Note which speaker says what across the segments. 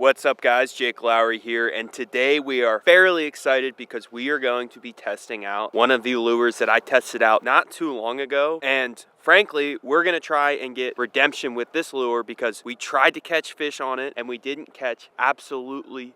Speaker 1: What's up guys, Jake Lowry here, and today we are fairly excited because we are going to be testing out one of the lures that I tested out not too long ago. And frankly, we're gonna try and get redemption with this lure because we tried to catch fish on it and we didn't catch absolutely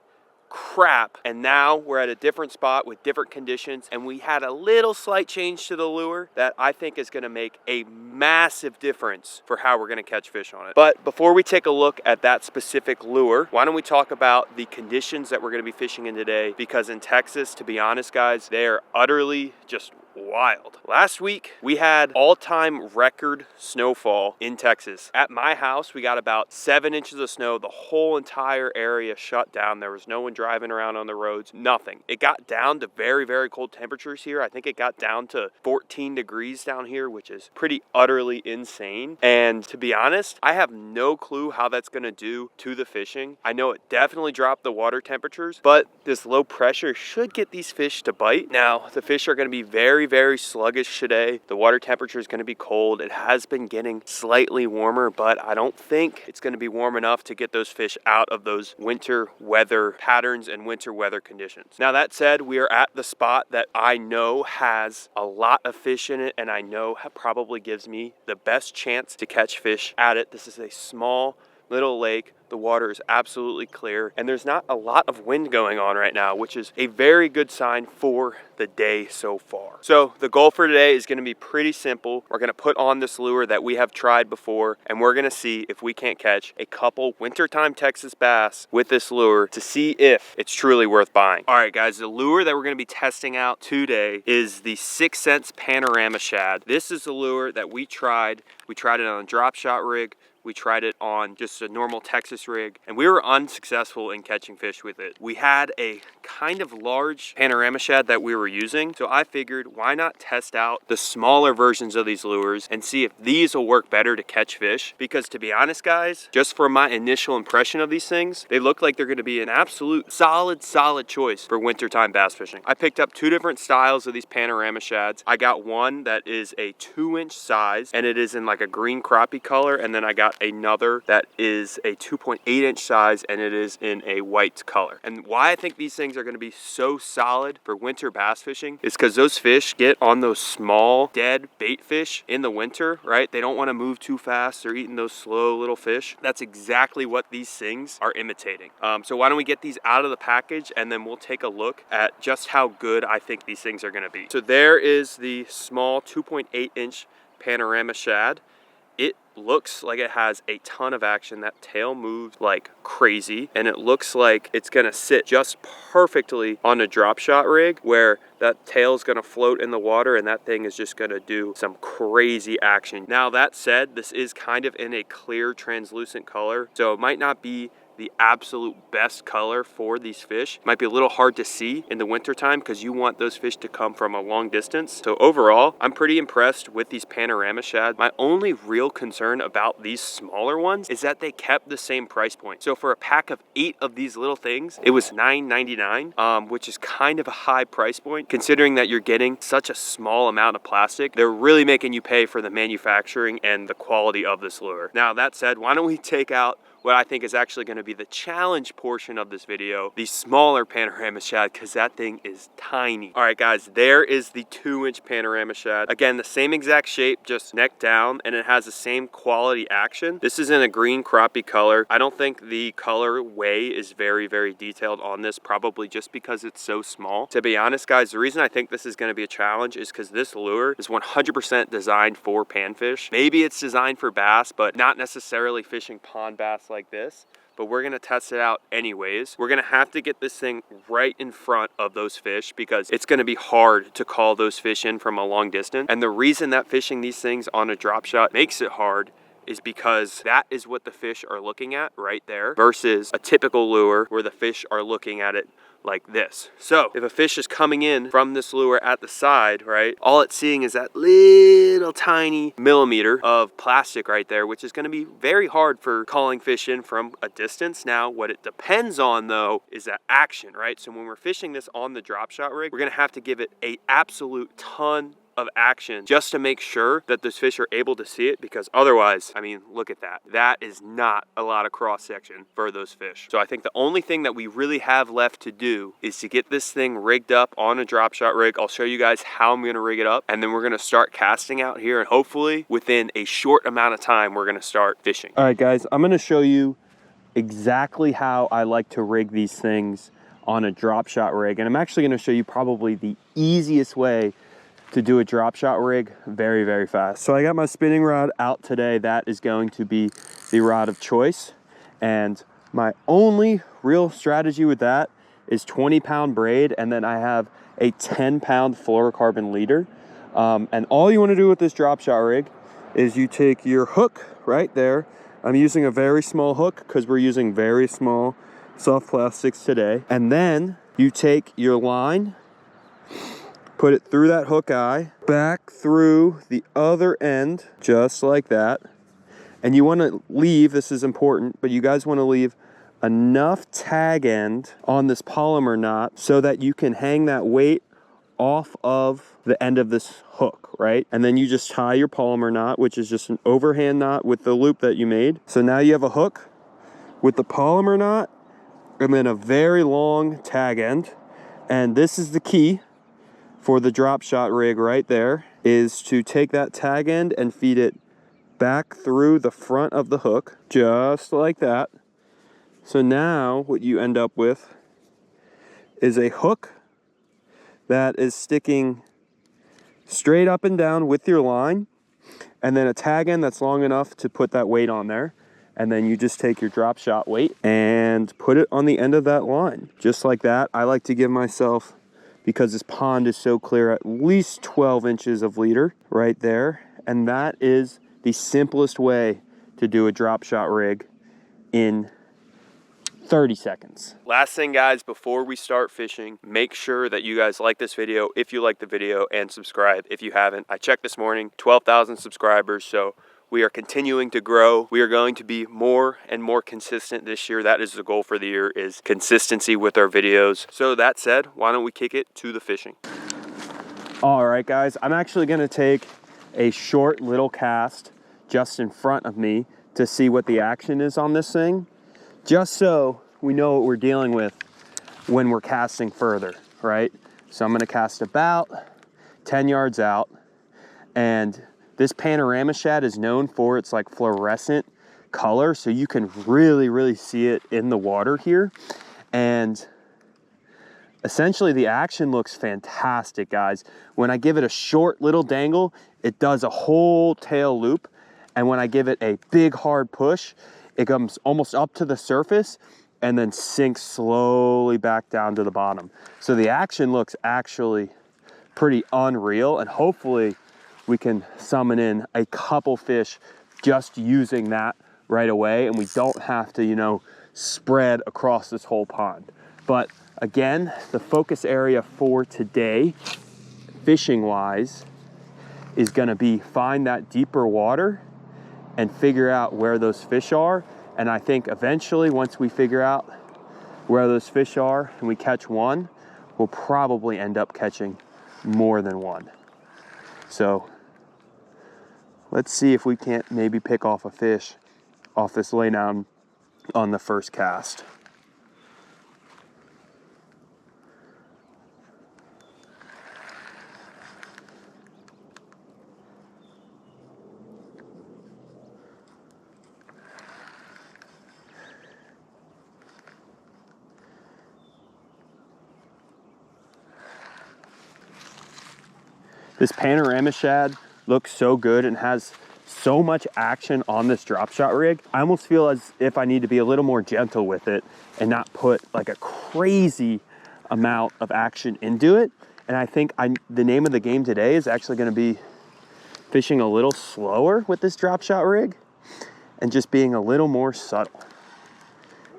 Speaker 1: crap, and now we're at a different spot with different conditions, and we had a little slight change to the lure that I think is going to make a massive difference for how we're going to catch fish on it. But before we take a look at that specific lure, why don't we talk about the conditions that we're going to be fishing in today, because in Texas, to be honest guys, they are utterly just wild. Last week we had all-time record snowfall in Texas. At my house we got about 7 inches of snow. The whole entire area shut down. There was no one driving around on the roads, nothing. It got down to very, very cold temperatures here. I think it got down to 14 degrees down here, which is pretty utterly insane. And to be honest, I have no clue how that's gonna do to the fishing. I know it definitely dropped the water temperatures, but this low pressure should get these fish to bite. Now, the fish are gonna be very sluggish today. The water temperature is going to be cold. It has been getting slightly warmer, but I don't think it's going to be warm enough to get those fish out of those winter weather patterns and winter weather conditions. Now that said, we are at the spot that I know has a lot of fish in it, and I know probably gives me the best chance to catch fish at it. This is a small little lake. The water is absolutely clear, and there's not a lot of wind going on right now, which is a very good sign for the day so far. So the goal for today is going to be pretty simple. We're going to put on this lure that we have tried before, and we're going to see if we can't catch a couple wintertime Texas bass with this lure to see if it's truly worth buying. All right guys, the lure that we're going to be testing out today is the 6 cents Panorama Shad. This is the lure that we tried. We tried it on a Dropshot Rig. We tried it on just a normal Texas rig, and we were unsuccessful in catching fish with it. We had a kind of large Panorama Shad that we were using, so I figured why not test out the smaller versions of these lures and see if these will work better to catch fish. Because to be honest guys, just from my initial impression of these things, they look like they're going to be an absolute solid choice for wintertime bass fishing. I picked up 2 different styles of these Panorama Shads. I got one that is a 2-inch size, and it is in like a green crappie color, and then I got another that is a 2.8-inch size, and it is in a white color. And why I think these things are going to be so solid for winter bass fishing is because those fish get on those small dead bait fish in the winter, right? They don't want to move too fast. They're eating those slow little fish. That's exactly what these things are imitating. So why don't we get these out of the package, and then we'll take a look at just how good I think these things are going to be. So there is the small 2.8-inch Panorama Shad. It looks like it has a ton of action. That tail moves like crazy, and it looks like it's gonna sit just perfectly on a Dropshot Rig where that tail is gonna float in the water, and that thing is just gonna do some crazy action. Now that said, this is kind of in a clear translucent color, so it might not be the absolute best color for these fish. It might be a little hard to see in the wintertime because you want those fish to come from a long distance. So overall, I'm pretty impressed with these Panorama Shad. My only real concern about these smaller ones is that they kept the same price point. So for a pack of 8 of these little things, it was $9.99, which is kind of a high price point considering that you're getting such a small amount of plastic. They're really making you pay for the manufacturing and the quality of this lure. Now that said, why don't we take out what I think is actually going to be the challenge portion of this video, the smaller Panorama Shad, because that thing is tiny. All right guys, there is the 2-inch Panorama Shad. Again, the same exact shape, just neck down, and it has the same quality action. This is in a green crappie color. I don't think the colorway is very detailed on this, probably just because it's so small. To be honest guys, the reason I think this is going to be a challenge is because this lure is 100% designed for panfish. Maybe it's designed for bass, but not necessarily fishing pond bass like this. But we're gonna test it out anyways. We're gonna have to get this thing right in front of those fish because it's gonna be hard to call those fish in from a long distance. And the reason that fishing these things on a drop shot makes it hard is because that is what the fish are looking at right there versus a typical lure where the fish are looking at it like this. So if a fish is coming in from this lure at the side, right, all it's seeing is that little tiny millimeter of plastic right there, which is going to be very hard for calling fish in from a distance. Now what it depends on though is that action, right? So when we're fishing this on the Dropshot Rig, we're going to have to give it a absolute ton of action just to make sure that those fish are able to see it, because otherwise, I mean, look at that. That is not a lot of cross section for those fish. So I think the only thing that we really have left to do is to get this thing rigged up on a drop shot rig. I'll show you guys how I'm gonna rig it up, and then we're gonna start casting out here, and hopefully within a short amount of time, we're gonna start fishing. All right, guys, I'm gonna show you exactly how I like to rig these things on a drop shot rig. And I'm actually gonna show you probably the easiest way to do a drop shot rig very, very fast. So I got my spinning rod out today. That is going to be the rod of choice. And my only real strategy with that is 20-pound braid. And then I have a 10-pound fluorocarbon leader. And all you wanna do with this drop shot rig is you take your hook right there. I'm using a very small hook because we're using very small soft plastics today. And then you take your line, put it through that hook eye, back through the other end, just like that. And you want to leave, this is important, but you guys want to leave enough tag end on this polymer knot so that you can hang that weight off of the end of this hook, right? And then you just tie your polymer knot, which is just an overhand knot with the loop that you made. So now you have a hook with the polymer knot and then a very long tag end. And this is the key for the drop shot rig right there, is to take that tag end and feed it back through the front of the hook, just like that. So now what you end up with is a hook that is sticking straight up and down with your line, and then a tag end that's long enough to put that weight on there. And then you just take your drop shot weight and put it on the end of that line, just like that. I like to give myself, because this pond is so clear, at least 12 inches of leader right there. And that is the simplest way to do a drop shot rig in 30 seconds. Last thing, guys, before we start fishing, make sure that you guys like this video if you like the video, and subscribe if you haven't. I checked this morning, 12,000 subscribers, so we are continuing to grow. We are going to be more and more consistent this year. That is the goal for the year, is consistency with our videos. So that said, why don't we kick it to the fishing? All right, guys, I'm actually gonna take a short little cast just in front of me to see what the action is on this thing, just so we know what we're dealing with when we're casting further, right? So I'm gonna cast about 10 yards out, and this Panorama Shad is known for its like fluorescent color, so you can really, really see it in the water here. And essentially the action looks fantastic, guys. When I give it a short little dangle, it does a whole tail loop. And when I give it a big hard push, it comes almost up to the surface and then sinks slowly back down to the bottom. So the action looks actually pretty unreal, and hopefully we can summon in a couple fish just using that right away, and we don't have to, you know, spread across this whole pond. But again, the focus area for today, fishing wise, is gonna be find that deeper water and figure out where those fish are. And I think eventually, once we figure out where those fish are and we catch one, we'll probably end up catching more than one. So let's see if we can't maybe pick off a fish off this laydown on the first cast. This Panorama Shad looks so good and has so much action on this drop shot rig. I almost feel as if I need to be a little more gentle with it and not put like a crazy amount of action into it. And I think the name of the game today is actually gonna be fishing a little slower with this drop shot rig and just being a little more subtle.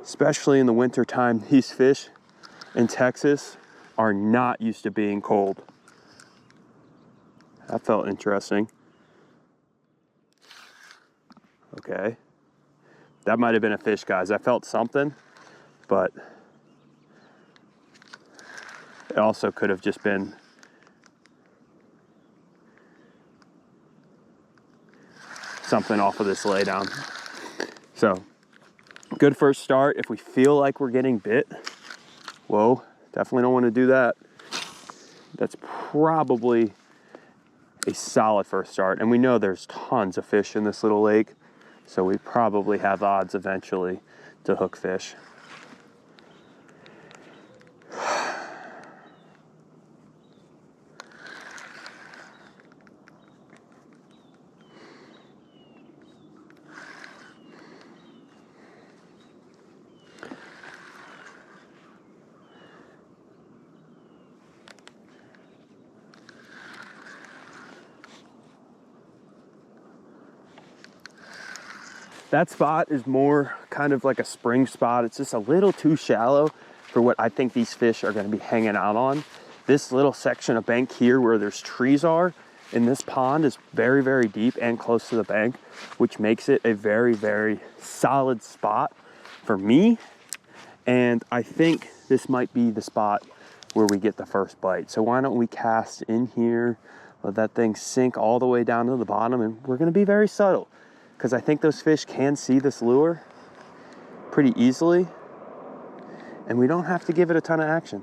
Speaker 1: Especially in the winter time, these fish in Texas are not used to being cold. That felt interesting. Okay. That might have been a fish, guys. I felt something, but it also could have just been something off of this lay down. So good first start. If we feel like we're getting bit, whoa, definitely don't want to do that. That's probably a solid first start. And we know there's tons of fish in this little lake, so we probably have odds eventually to hook fish. That spot is more kind of like a spring spot. It's just a little too shallow for what I think these fish are going to be hanging out on. This little section of bank here where there's trees are in this pond is very, very deep and close to the bank, which makes it a very, very solid spot for me. And I think this might be the spot where we get the first bite. So why don't we cast in here, let that thing sink all the way down to the bottom, and we're going to be very subtle, because I think those fish can see this lure pretty easily, and we don't have to give it a ton of action.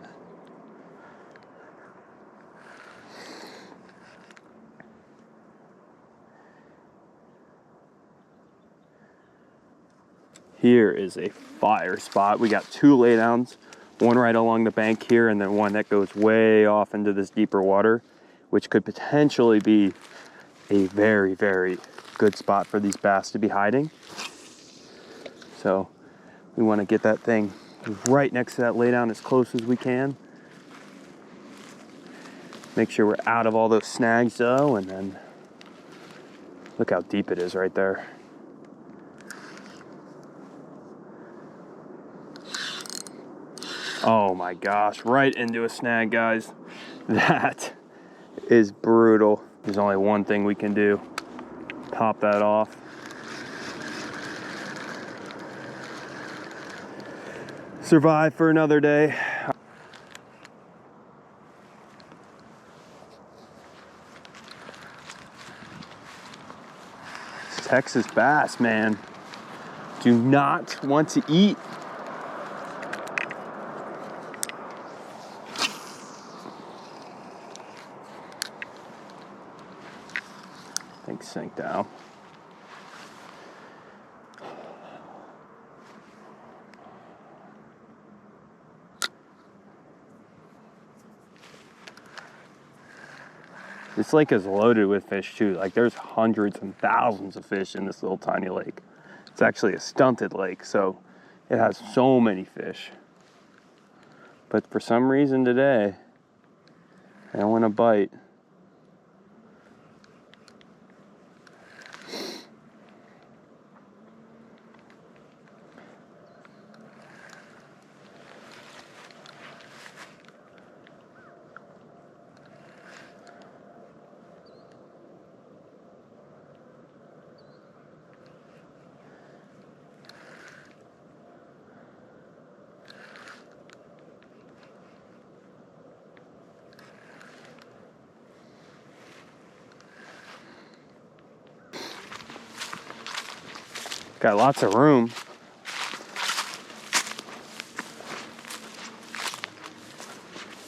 Speaker 1: Here is a fire spot. We got two laydowns, one right along the bank here, and then one that goes way off into this deeper water, which could potentially be a very, very good spot for these bass to be hiding. So we want to get that thing right next to that laydown as close as we can. Make sure we're out of all those snags though, and then look how deep it is right there. Oh my gosh, right into a snag, guys. That is brutal. There's only one thing we can do. Pop that off. Survive for another day. Texas bass, man, do not want to eat. Things sink down. This lake is loaded with fish too. Like there's hundreds and thousands of fish in this little tiny lake. It's actually a stunted lake, so it has so many fish. But for some reason today, I don't want to bite. Got lots of room.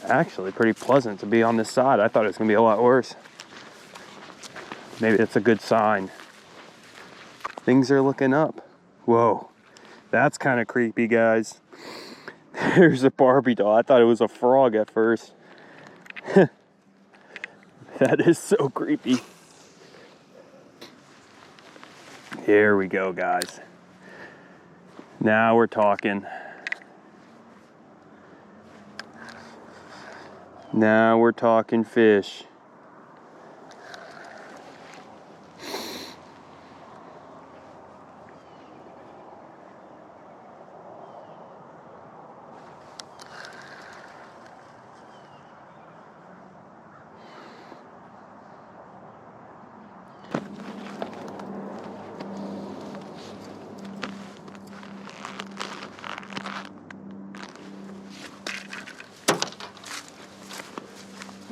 Speaker 1: Actually, pretty pleasant to be on this side. I thought it was gonna be a lot worse. Maybe it's a good sign. Things are looking up. Whoa, that's kind of creepy, guys. There's a Barbie doll. I thought it was a frog at first. That is so creepy. Here we go, guys. Now we're talking. Now we're talking fish.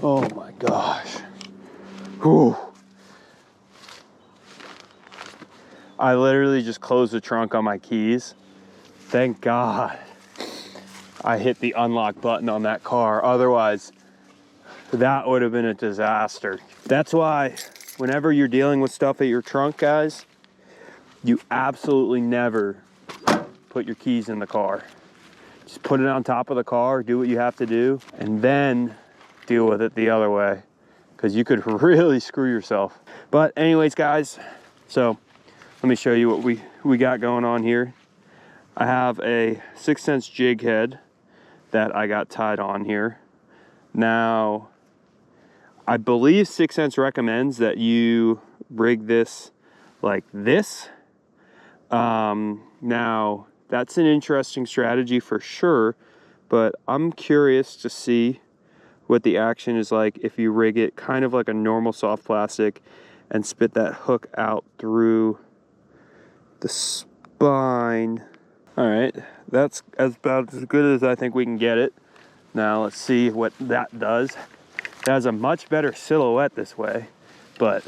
Speaker 1: Oh my gosh. Whew. I literally just closed the trunk on my keys. Thank God I hit the unlock button on that car. Otherwise, that would have been a disaster. That's why whenever you're dealing with stuff at your trunk, guys, you absolutely never put your keys in the car. Just put it on top of the car, do what you have to do, and then deal with it the other way, because you could really screw yourself. But anyways, guys, so let me show you what we got going on here. I have a 6" jig head that I got tied on here. Now, I believe 6" recommends that you rig this like this. Now, that's an interesting strategy for sure, but I'm curious to see what the action is like if you rig it kind of like a normal soft plastic and spit that hook out through the spine. All right, that's about as good as I think we can get it. Now let's see what that does. It has a much better silhouette this way, but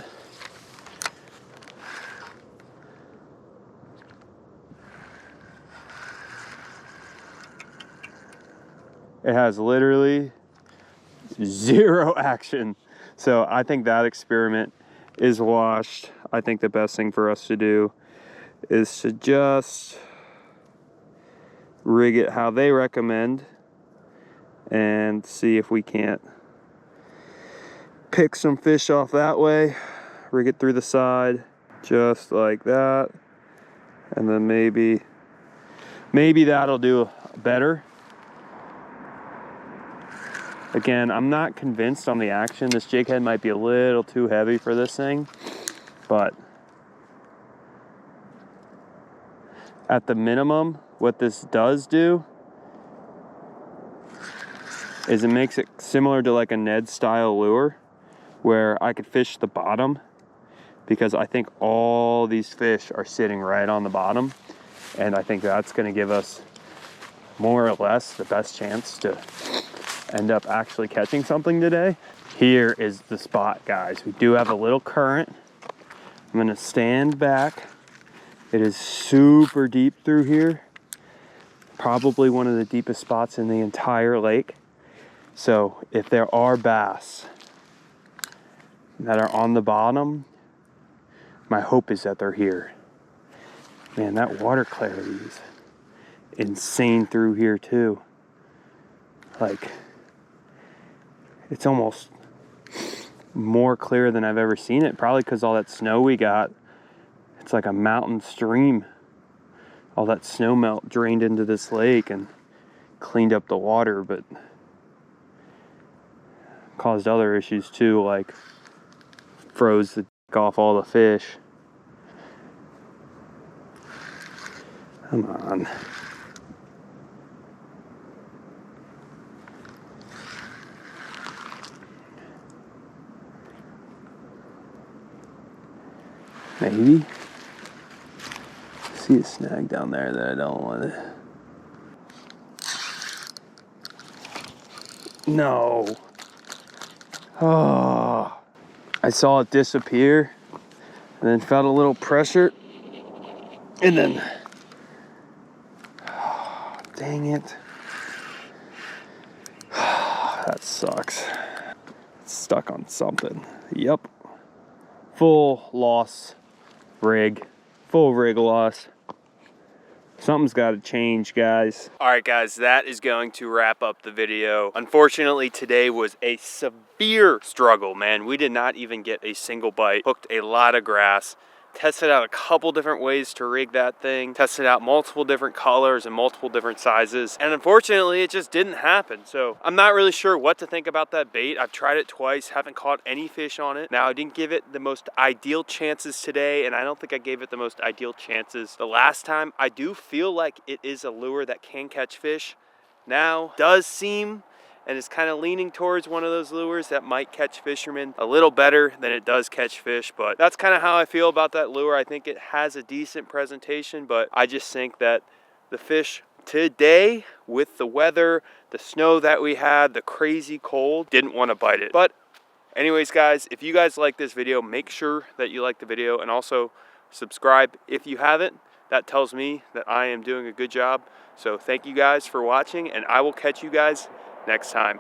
Speaker 1: it has literally zero action. So I think that experiment is washed. I think the best thing for us to do is to just rig it how they recommend and see if we can't pick some fish off that way. Rig it through the side just like that, and then maybe that'll do better. Again, I'm not convinced on the action. This jig head might be a little too heavy for this thing, but at the minimum, what this does do is it makes it similar to like a Ned style lure where I could fish the bottom, because I think all these fish are sitting right on the bottom, and I think that's going to give us more or less the best chance to end up actually catching something today. Here is the spot, guys. We do have a little current. I'm going to stand back. It is super deep through here, probably one of the deepest spots in the entire lake. So if there are bass that are on the bottom, my hope is that they're here. Man, that water clarity is insane through here too. Like, it's almost more clear than I've ever seen it, probably because all that snow we got, it's like a mountain stream. All that snow melt drained into this lake and cleaned up the water, but caused other issues too, like froze the off all the fish. Come on. Maybe. See a snag down there that I don't want to. No. Oh. I saw it disappear and then felt a little pressure and then, oh, dang it. That sucks. It's stuck on something. Yep. Full loss rig. Full rig loss. Something's got to change, guys. All right, guys, that is going to wrap up the video. Unfortunately, today was a severe struggle, man. We did not even get a single bite. Hooked a lot of grass. Tested out a couple different ways to rig that thing. Tested out multiple different colors and multiple different sizes. And unfortunately, it just didn't happen. So I'm not really sure what to think about that bait. I've tried it twice, haven't caught any fish on it. Now, I didn't give it the most ideal chances today, and I don't think I gave it the most ideal chances the last time. I do feel like it is a lure that can catch fish. Now, does seem and is kind of leaning towards one of those lures that might catch fishermen a little better than it does catch fish. But that's kind of how I feel about that lure. I think it has a decent presentation, but I just think that the fish today, with the weather, the snow that we had, the crazy cold, didn't want to bite it. But anyways, guys, if you guys like this video, make sure that you like the video, and also Subscribe if you haven't. That tells me that I am doing a good job. So thank you guys for watching, and I will catch you guys next time.